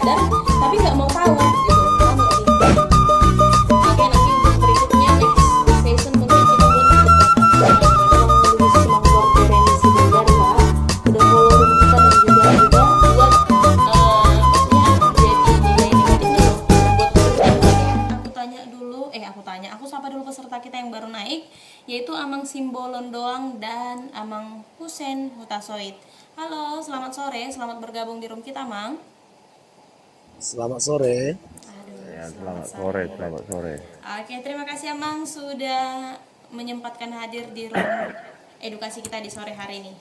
sadar tapi nggak mau tahu gitu. Paham nggak sih? Oke, nanti untuk berikutnya next session mungkin kita buat nulis kemampuan referensi belajar Kak. Udah follow room kita dan juga buat maksudnya jadi nilai negatifnya loh buat aku sapa dulu peserta kita yang baru naik, yaitu Amang Simbolon Doang dan Amang Husen Hutasoid. Halo, selamat sore, selamat bergabung di room kita, Mang. Selamat sore. Aduh, Ya, selamat sore, selamat sore. Oke, terima kasih Amang sudah menyempatkan hadir di room edukasi kita di sore hari ini.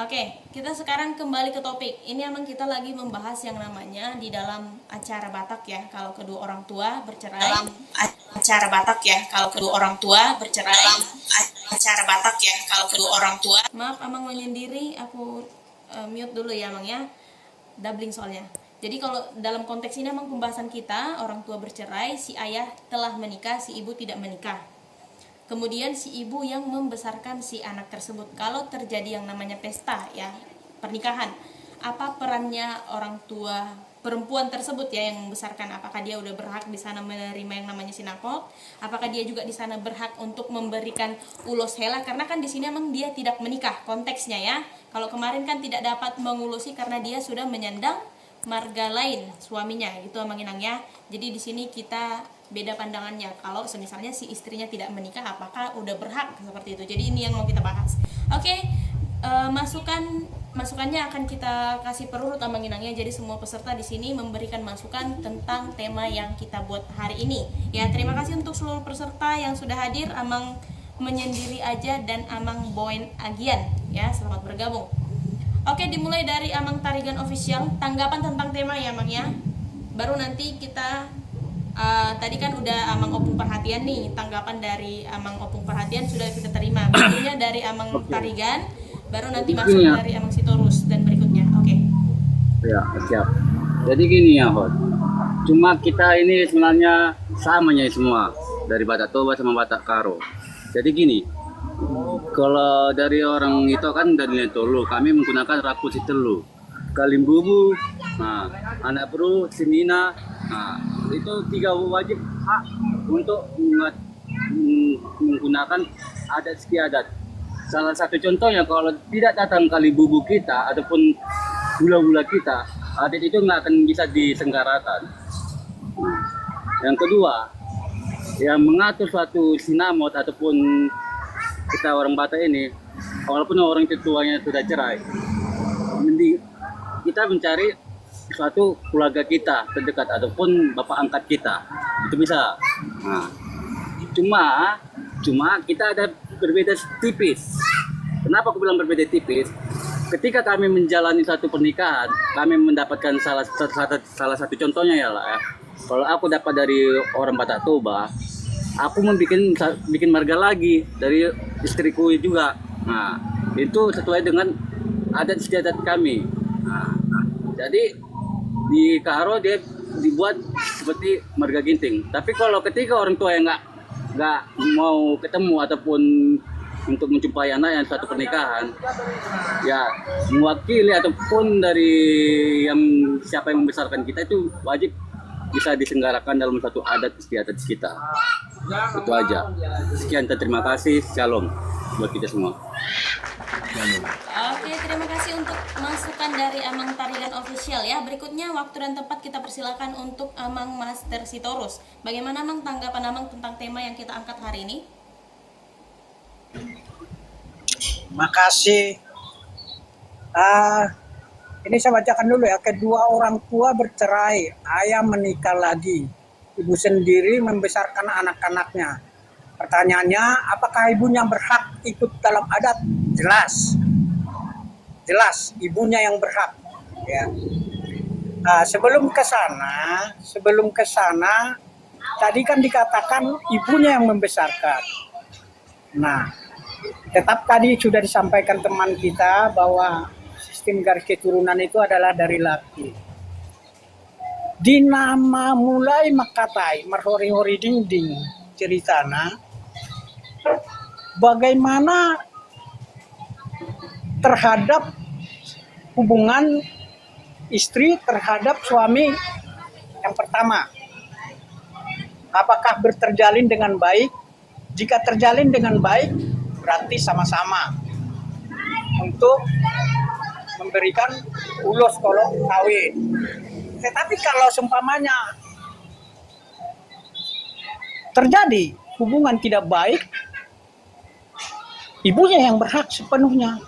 Oke, kita sekarang kembali ke topik. Ini emang kita lagi membahas yang namanya di dalam acara Batak ya, kalau kedua orang tua bercerai. Dalam acara Batak ya, kalau kedua orang tua bercerai. Dalam acara Batak ya, kalau kedua orang tua. Maaf, Amang menyendiri, aku mute dulu ya, Amang ya. Doubling soalnya. Jadi kalau dalam konteks ini emang pembahasan kita, orang tua bercerai, si ayah telah menikah, si ibu tidak menikah. Kemudian si ibu yang membesarkan si anak tersebut. Kalau terjadi yang namanya pesta ya, pernikahan, apa perannya orang tua perempuan tersebut ya yang membesarkan? Apakah dia udah berhak di sana menerima yang namanya sinakot? Apakah dia juga di sana berhak untuk memberikan ulos hela? Karena kan di sini emang dia tidak menikah konteksnya ya. Kalau kemarin kan tidak dapat mengulusi karena dia sudah menyandang marga lain suaminya gitu Mang Inang ya. Jadi di sini kita beda pandangannya. Kalau misalnya si istrinya tidak menikah, apakah udah berhak seperti itu? Jadi ini yang mau kita bahas. Oke, masukannya akan kita kasih perurut Mang Inang ya. Jadi semua peserta di sini memberikan masukan tentang tema yang kita buat hari ini. Ya, terima kasih untuk seluruh peserta yang sudah hadir. Amang menyendiri aja dan Amang Boen Agian ya. Selamat bergabung. Oke, dimulai dari Amang Tarigan Official, tanggapan tentang tema ya Mang ya. Baru nanti kita tadi kan udah Amang Opung Perhatian nih, tanggapan dari Amang Opung Perhatian sudah kita terima. Berikutnya dari Amang Tarigan, baru nanti masuk dari Amang Sitorus dan berikutnya. Oke. Ya, siap. Jadi gini ya, Hot. Cuma kita ini sebenarnya samanya semua dari Batak Toba sama Batak Karo. Jadi gini, kalau dari orang itu kan dari Tolu, kami menggunakan rapusi telu, kalimbubu, nah, anak bro, simina, nah, itu 3 wajib hak untuk menggunakan adat istiadat. Salah satu contohnya kalau tidak datang kalimbubu kita ataupun gula-gula kita, adat itu nggak akan bisa diselenggarakan. Yang kedua, yang mengatur suatu sinamot ataupun kita orang Batak ini, walaupun orang tuanya sudah cerai, kita mencari suatu keluarga kita terdekat ataupun bapak angkat kita, itu bisa. Nah, cuma kita ada berbeda tipis. Kenapa aku bilang berbeda tipis? Ketika kami menjalani satu pernikahan, kami mendapatkan salah satu contohnya ya lah ya. Kalau aku dapat dari orang Batak Toba, aku bikin marga lagi dari istriku juga. Nah, itu sesuai dengan adat istiadat kami. Nah, jadi di Karo dia dibuat seperti marga ginting. Tapi kalau ketika orang tua yang nggak mau ketemu ataupun untuk menjumpai anak yang satu pernikahan, ya mewakili ataupun dari yang siapa yang membesarkan kita itu wajib bisa diselenggarakan dalam satu adat istiadat kita. Itu aja. Sekian, terima kasih. Shalom buat kita semua. Oke, terima kasih untuk masukan dari Amang Tarigan Official ya. Berikutnya waktu dan tempat kita persilakan untuk Amang Master Sitorus. Bagaimana Amang tanggapan Amang tentang tema yang kita angkat hari ini? Makasih. Ini saya bacakan dulu ya. Kedua orang tua bercerai, ayah menikah lagi, ibu sendiri membesarkan anak-anaknya. Pertanyaannya, apakah ibunya berhak ikut dalam adat? Jelas, ibunya yang berhak. Ya. Sebelum ke sana, tadi kan dikatakan ibunya yang membesarkan. Nah, tetap tadi sudah disampaikan teman kita bahwa sistem garis keturunan itu adalah dari laki. Di nama mulai makatai, marhori-hori dinding ceritana, bagaimana terhadap hubungan istri terhadap suami yang pertama. Apakah terjalin dengan baik? Jika terjalin dengan baik, berarti sama-sama untuk memberikan ulos kalau kawin. Tetapi kalau seumpamanya terjadi hubungan tidak baik, ibunya yang berhak sepenuhnya.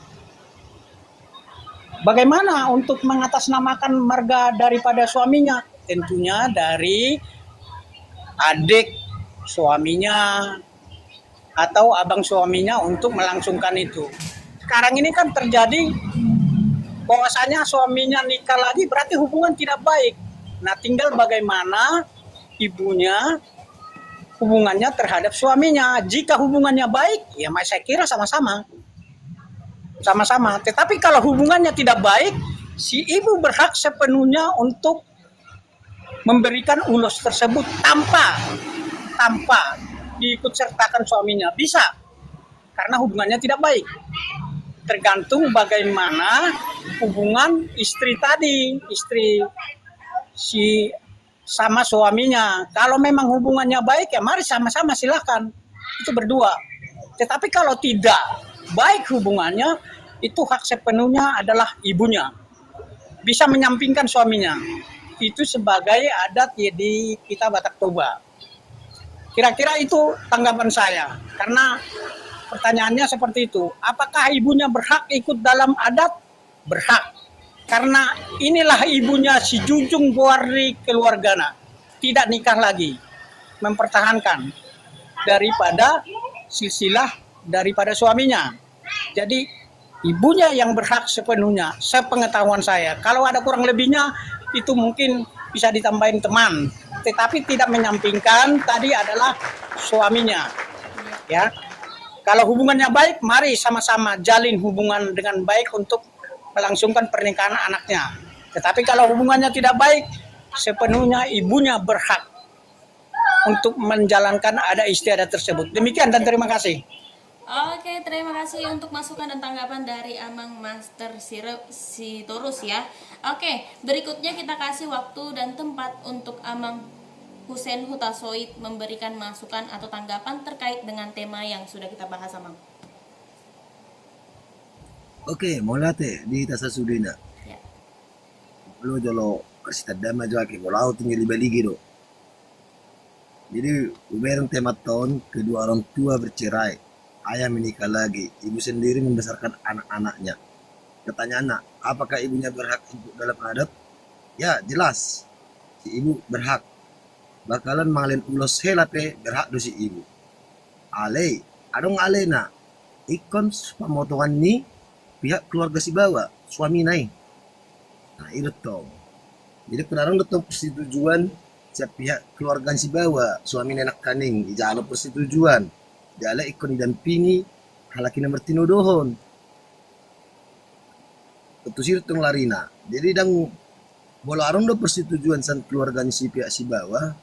Bagaimana untuk mengatasnamakan marga daripada suaminya? Tentunya dari adik suaminya atau abang suaminya untuk melangsungkan itu. Sekarang ini kan terjadi bahwasanya suaminya nikah lagi berarti hubungan tidak baik. Nah, tinggal bagaimana ibunya hubungannya terhadap suaminya. Jika hubungannya baik, ya saya kira sama-sama. Sama-sama. Tetapi kalau hubungannya tidak baik, si ibu berhak sepenuhnya untuk memberikan ulos tersebut tanpa diikut sertakan suaminya. Bisa. Karena hubungannya tidak baik. Tergantung bagaimana hubungan istri tadi, istri si sama suaminya. Kalau memang hubungannya baik, ya mari sama-sama silahkan. Itu berdua. Tetapi kalau tidak baik hubungannya, itu hak sepenuhnya adalah ibunya. Bisa menyampingkan suaminya. Itu sebagai adat ya di kita Batak Toba. Kira-kira itu tanggapan saya. Karena pertanyaannya seperti itu. Apakah ibunya berhak ikut dalam adat? Berhak. Karena inilah ibunya si junjung buari keluargana. Tidak nikah lagi. Mempertahankan daripada silsilah daripada suaminya. Jadi ibunya yang berhak sepenuhnya, sepengetahuan saya. Kalau ada kurang lebihnya, itu mungkin bisa ditambahin teman. Tetapi tidak menyampingkan tadi adalah suaminya. Ya, kalau hubungannya baik, mari sama-sama jalin hubungan dengan baik untuk melangsungkan pernikahan anaknya. Tetapi kalau hubungannya tidak baik, sepenuhnya ibunya berhak untuk menjalankan adat istiadat tersebut. Demikian dan terima kasih. Oke, terima kasih untuk masukan dan tanggapan dari Amang Master Sitorus ya. Oke, berikutnya kita kasih waktu dan tempat untuk Amang Hussein Hutasoid memberikan masukan atau tanggapan terkait dengan tema yang sudah kita bahas, Amang. Oke, molate di tasa sudina. Ya. Lo jolo kasih tadama jaki, kalau tinggal baligi do. Jadi, uberang tema tahun kedua orang tua bercerai. Ayah menikah lagi, ibu sendiri membesarkan anak-anaknya. Pertanyaannya, apakah ibunya berhak untuk dalam adat? Ya, jelas. Si ibu berhak. Bakalan mangalin ulos helape berhak do si ibu. Ale, adong ale na. Ikon pemotongan ni pihak keluarga si bawa, suami nai. Nah, itu tong. Jadi kenarang datang persetujuan siap pihak keluarga si bawa, suami nenek kaning, ijalo persetujuan. Jala ikon didampingi halaki nomor tinudohon. Ketusir tong larina. Jadi dang bola arong do persetujuan san keluarga si pihak si bawah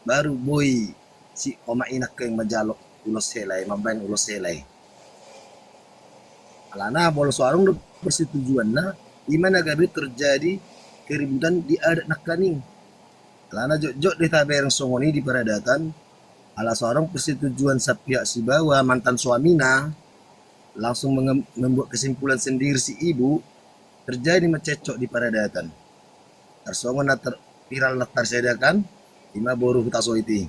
baru boy si oma inak yang majalok ulos helai, mabain ulos helai. Alana bola arong do persetujuan na imana gabi terjadi keributan di adat nakaning. Alana jok di taberang songoni di peradatan. Ala seorang persetujuan sa pihak si bawa mantan suamina langsung membuat kesimpulan sendiri si ibu terjadi mencecok di paradatan. Tersongon na viral na tersedakan ima boru hutasoiti.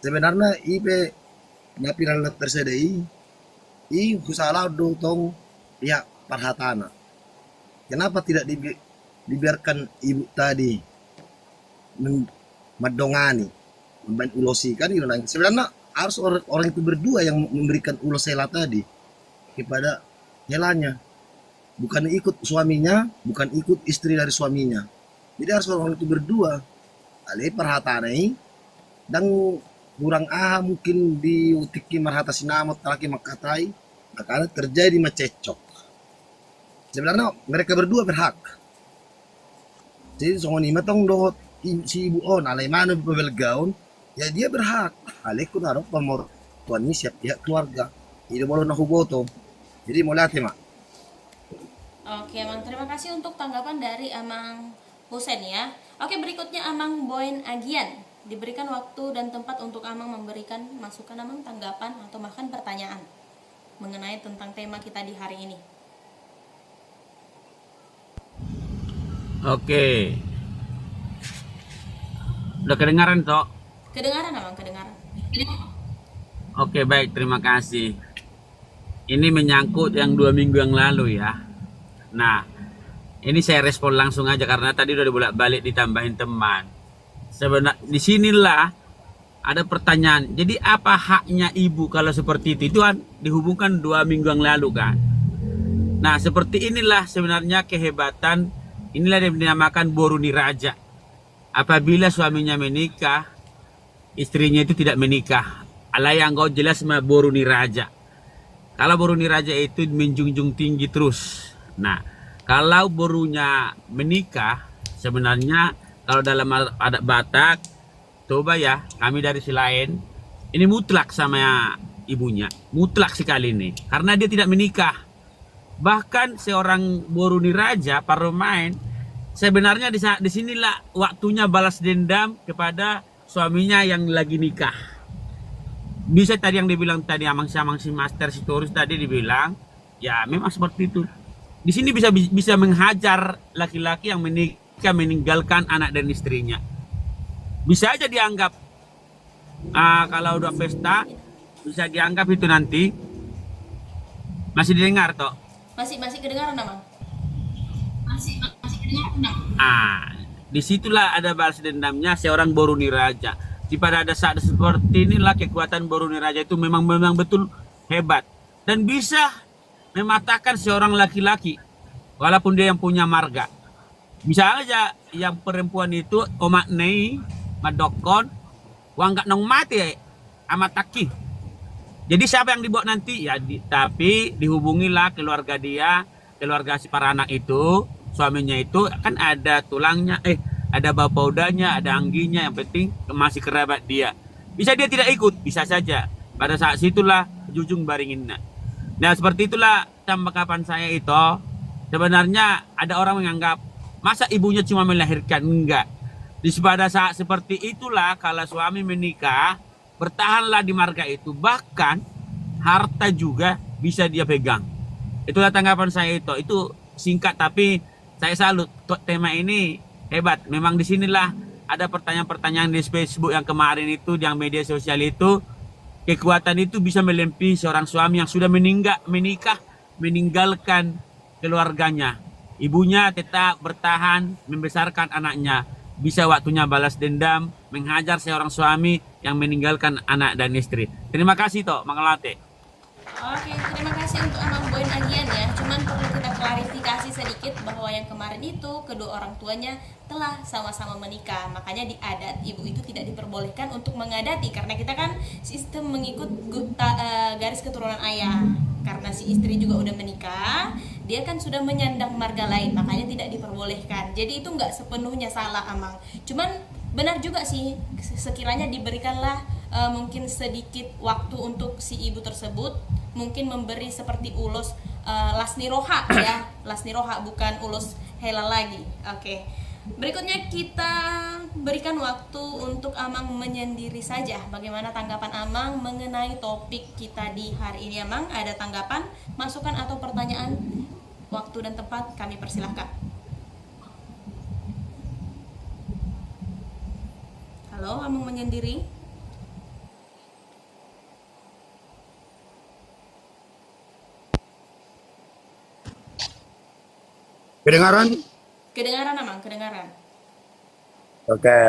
Sebenarnya ipe na viral na tersedai kusala do tong pihak parhatana. Kenapa tidak dibiarkan ibu tadi madongani membain ulosi kan gitu. Sebenarnya harus orang itu berdua yang memberikan ulos hela tadi kepada helanya, bukan ikut suaminya, bukan ikut istri dari suaminya. Jadi harus orang itu berdua. Ale perhatanai dan kurang mungkin diutiki marhata sinamot laki makatai, maka terjadi macecok. Sebenarnya mereka berdua berhak. Jadi songoni matong dohot si ibu on alai mana pebelgaun. Ya dia berhak. Alekun harap pemortuan ini siap pihak keluarga. Ini boleh nahuboto. Jadi mau lihat mak. Oke, Amang. Terima kasih untuk tanggapan dari Amang Husen ya. Oke, berikutnya Amang Boen Agian. Diberikan waktu dan tempat untuk Amang memberikan masukan Amang, tanggapan atau bahkan pertanyaan mengenai tentang tema kita di hari ini. Oke. Udah kedengaran toh? Kedengaran Amang, kedengaran. Oke, baik, terima kasih. Ini menyangkut yang 2 minggu yang lalu ya. Nah, ini saya respon langsung aja karena tadi udah dibolak-balik ditambahin teman. Sebenarnya disinilah ada pertanyaan. Jadi apa haknya ibu kalau seperti itu? Itu kan dihubungkan 2 minggu yang lalu kan. Nah, seperti inilah sebenarnya kehebatan. Inilah yang dinamakan boru niraja. Apabila suaminya menikah, istrinya itu tidak menikah. Allah yang kau jelas sama boru niraja. Kalau boru niraja itu menjunjung tinggi terus. Nah, kalau borunya menikah, sebenarnya kalau dalam adat Batak, coba ya, kami dari si lain, ini mutlak sama ibunya. Mutlak sekali ini. Karena dia tidak menikah. Bahkan seorang boru niraja, parlemen, sebenarnya di sinilah waktunya balas dendam kepada suaminya yang lagi nikah. Bisa tadi yang dibilang tadi Amang si Master Sitorus tadi dibilang, ya memang seperti itu. Di sini bisa menghajar laki-laki yang menikah meninggalkan anak dan istrinya. Bisa aja dianggap kalau udah pesta bisa dianggap itu nanti masih didengar toh. Masih kedengaran Amang? Masih Disitulah ada balas dendamnya seorang boru niraja. Pada ada saat seperti inilah kekuatan boru niraja itu memang betul hebat dan bisa mematahkan seorang laki-laki walaupun dia yang punya marga. Bisa aja yang perempuan itu omaknei madokon wang gak nong mati amat taki. Jadi siapa yang dibawa nanti ya tapi dihubungilah keluarga dia, keluarga si para anak itu, suaminya itu kan ada tulangnya, ada bapaudanya, ada angginya, yang penting masih kerabat dia. Bisa dia tidak ikut, bisa saja. Pada saat situlah jujung baringin. Nah seperti itulah tanggapan saya itu. Sebenarnya ada orang menganggap masa ibunya cuma melahirkan, enggak. Pada saat seperti itulah kalau suami menikah, bertahanlah di marga itu. Bahkan harta juga bisa dia pegang. Itulah tanggapan saya itu. Itu singkat tapi saya salut. Tema ini hebat. Memang disinilah ada pertanyaan-pertanyaan di Facebook yang kemarin itu, yang media sosial itu. Kekuatan itu bisa melempih seorang suami yang sudah menikah, meninggalkan keluarganya. Ibunya tetap bertahan, membesarkan anaknya. Bisa waktunya balas dendam, menghajar seorang suami yang meninggalkan anak dan istri. Terima kasih toh, Mangalate. Oke, terima kasih untuk Amang Boen Agian ya. Cuman perlu kita klarifikasi sedikit bahwa yang kemarin itu kedua orang tuanya telah sama-sama menikah. Makanya di adat ibu itu tidak diperbolehkan untuk mengadati karena kita kan sistem mengikut garis keturunan ayah. Karena si istri juga udah menikah, dia kan sudah menyandang marga lain, makanya tidak diperbolehkan. Jadi itu nggak sepenuhnya salah Amang. Cuman benar juga sih, sekiranya diberikanlah mungkin sedikit waktu untuk si ibu tersebut, mungkin memberi seperti ulos lasniroha ya, lasniroha bukan ulos helal lagi. Oke. Berikutnya kita berikan waktu untuk Amang menyendiri saja. Bagaimana tanggapan Amang mengenai topik kita di hari ini Amang? Ada tanggapan, masukan atau pertanyaan? Waktu dan tempat kami persilahkan. Halo, Amang menyendiri? Kedengaran? Kedengaran Amang, kedengaran. Oke.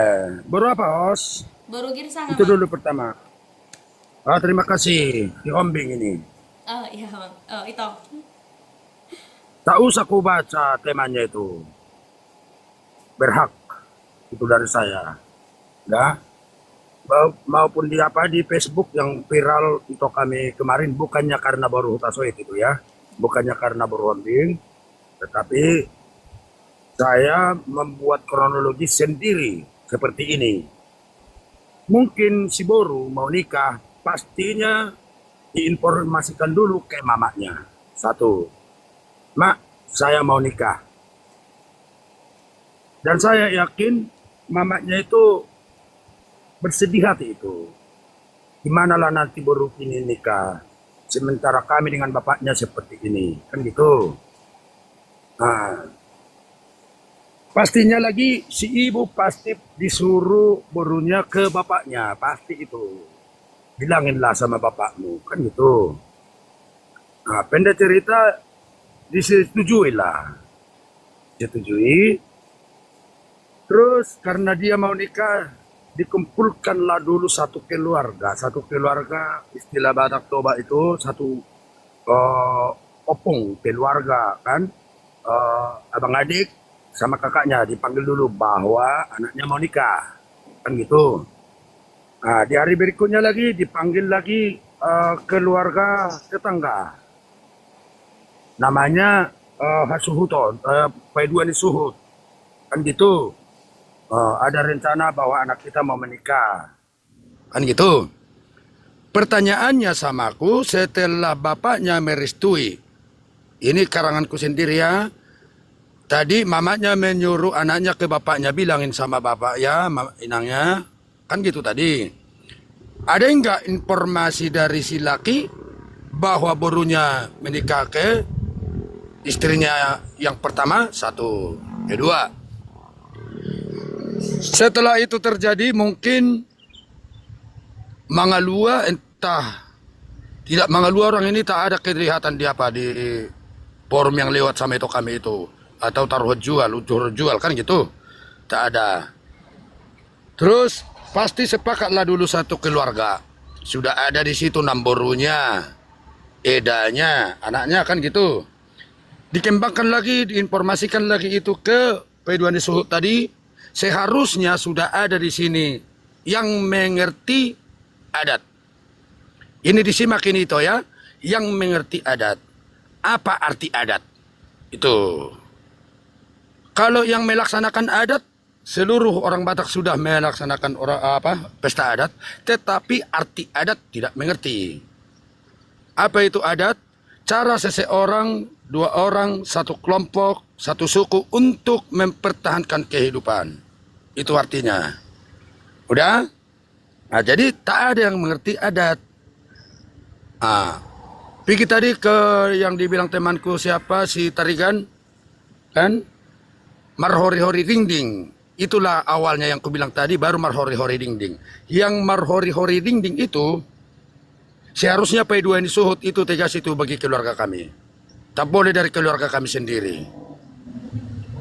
Berapa, Os? Baru girsang Itu Amang. dulu pertama. Terima kasih. Di Ombing ini. Oh iya Amang. Oh itu. Tak usah ku baca temanya itu. Berhak. Itu dari saya. Ya. Maupun di Facebook yang viral untuk kami kemarin, bukannya karena baru Hutasoit itu ya. Bukannya karena baru Ombing. Tetapi saya membuat kronologi sendiri seperti ini. Mungkin si Boru mau nikah, pastinya diinformasikan dulu ke mamanya. Satu, Mak, saya mau nikah. Dan saya yakin mamanya itu bersedih hati itu. Gimanalah nanti baru ini nikah, sementara kami dengan bapaknya seperti ini, kan gitu. Nah, pastinya lagi si ibu pasti disuruh borunya ke bapaknya, pasti itu. Bilanginlah sama bapakmu, kan gitu. Nah, pendek cerita disetujui lah. Disetujui. Terus karena dia mau nikah, dikumpulkanlah dulu satu keluarga. Satu keluarga, istilah Batak Toba itu satu opung keluarga kan. Abang adik sama kakaknya dipanggil dulu bahwa anaknya mau nikah. Kan gitu. Nah, di hari berikutnya lagi dipanggil lagi keluarga tetangga. Namanya Hasuhuton, Paiduani Suhut. Kan gitu. Ada rencana bahwa anak kita mau menikah. Kan gitu. Pertanyaannya sama aku setelah bapaknya merestui. Ini karanganku sendiri ya. Tadi mamanya menyuruh anaknya ke bapaknya, bilangin sama bapak ya, inangnya. Kan gitu tadi. Ada enggak informasi dari si laki bahwa borunya menikah ke istrinya yang pertama? Satu. Kedua, setelah itu terjadi mungkin Mangalua entah tidak Mangalua orang ini tak ada kelihatan di apa di forum yang lewat sama itu kami itu atau taruh jual, ucur jual kan gitu. Tak ada. Terus pasti sepakatlah dulu satu keluarga. Sudah ada di situ namborunya, edanya, anaknya kan gitu. Dikembangkan lagi, diinformasikan lagi itu ke Paiduani Suhut tadi. Seharusnya sudah ada di sini yang mengerti adat. Ini disimak ini itu ya, yang mengerti adat. Apa arti adat? Itu. Kalau yang melaksanakan adat, seluruh orang Batak sudah melaksanakan pesta adat, tetapi arti adat tidak mengerti. Apa itu adat? Cara seseorang, dua orang, satu kelompok, satu suku untuk mempertahankan kehidupan. Itu artinya. Udah? Nah, jadi tak ada yang mengerti adat. Pergi tadi ke yang dibilang temanku siapa, si Tarigan. Kan? Marhori-hori dingding. Itulah awalnya yang kubilang tadi, baru marhori-hori dingding. Yang marhori-hori dingding itu, seharusnya Paiduani Suhut itu tegas itu bagi keluarga kami. Tak boleh dari keluarga kami sendiri.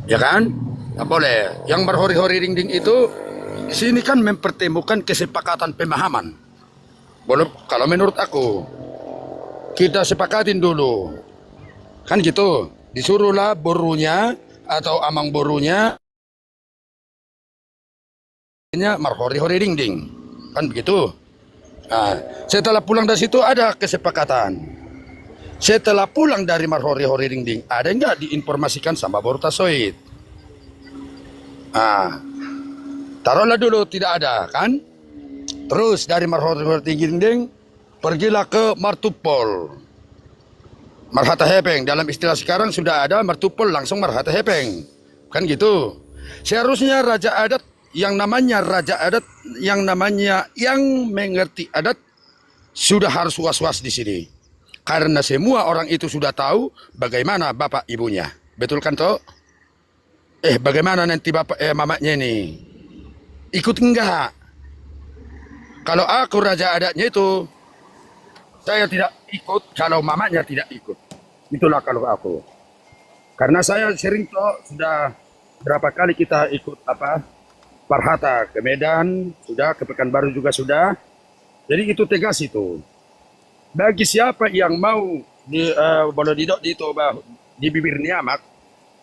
Ya kan? Tak boleh. Yang marhori-hori dingding itu, di sini kan mempertemukan kesepakatan pemahaman. Boleh, kalau menurut aku, kita sepakatin dulu. Kan gitu. Disuruhlah borunya atau amang borunya marhori-hori dingding. Kan begitu. Nah, setelah pulang dari situ ada kesepakatan. Setelah pulang dari marhori-hori dingding, ada enggak diinformasikan sama Bortasoid? Taruhlah dulu tidak ada kan. Terus dari marhori-hori dingding pergilah ke Martupol. Marhata Hepeng, dalam istilah sekarang sudah ada Martupol langsung Marhata Hepeng. Kan gitu. Seharusnya raja adat yang namanya yang mengerti adat sudah harus was-was di sini. Karena semua orang itu sudah tahu bagaimana bapak ibunya. Betul kan toh? Bagaimana nanti bapak mamanya ini? Ikut enggak? Kalau aku raja adatnya itu, saya tidak ikut kalau mamanya tidak ikut. Itulah kalau aku. Karena saya sering toh sudah berapa kali kita ikut Parhata ke Medan, sudah ke Pekanbaru juga sudah. Jadi itu tegas itu. Bagi siapa yang mau boleh didok di bibir niamak,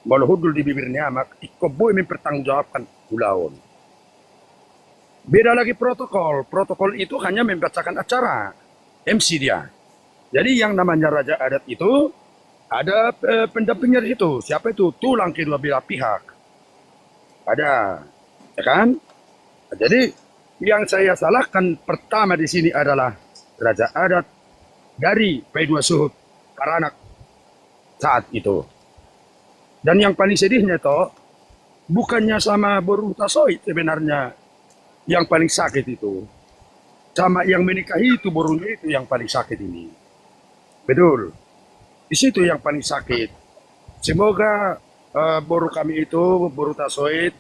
boleh hudul di bibir niamak, ikoboi mempertanggungjawabkan ulaun. Beda lagi protokol. Protokol itu hanya membacakan acara. MC dia. Jadi yang namanya raja adat itu ada pendampingnya di situ. Siapa itu? Tulang kedua belah pihak. Ada. Ya kan? Nah, jadi yang saya salahkan pertama di sini adalah raja adat dari Paiduani Suhut Karanak saat itu. Dan yang paling sedihnya toh, bukannya sama boru tasoid sebenarnya yang paling sakit itu. Sama yang menikahi itu borunya itu yang paling sakit ini. Betul. Di situ yang paling sakit. Semoga boru kami itu, boru tasoid,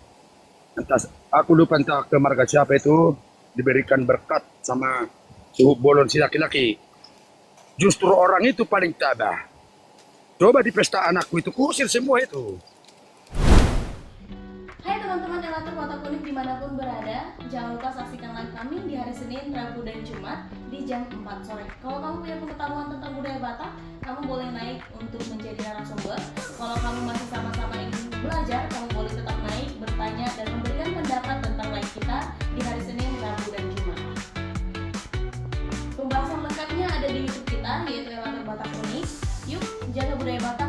entah aku lupa entah ke marga siapa itu, diberikan berkat sama suhu bolon si laki-laki. Justru orang itu paling tabah. Coba di pesta anakku itu kusir semua itu. Hai teman-teman Elator Watak Unik dimanapun berada, jangan lupa saksikan live kami di hari Senin, Rabu, dan Jumat di jam 4 sore. Kalau kamu punya pengetahuan tentang budaya Batak, kamu boleh naik untuk menjadi narasumber. Kalau kamu masih sama-sama ingin belajar, kamu boleh tetap naik, bertanya, dan memberikan pendapat tentang live kita di hari Senin, Rabu, dan Jumat. Pembahasan lengkapnya ada di YouTube kita, yaitu Elator Batak Unik. Yuk, jaga budaya Batak.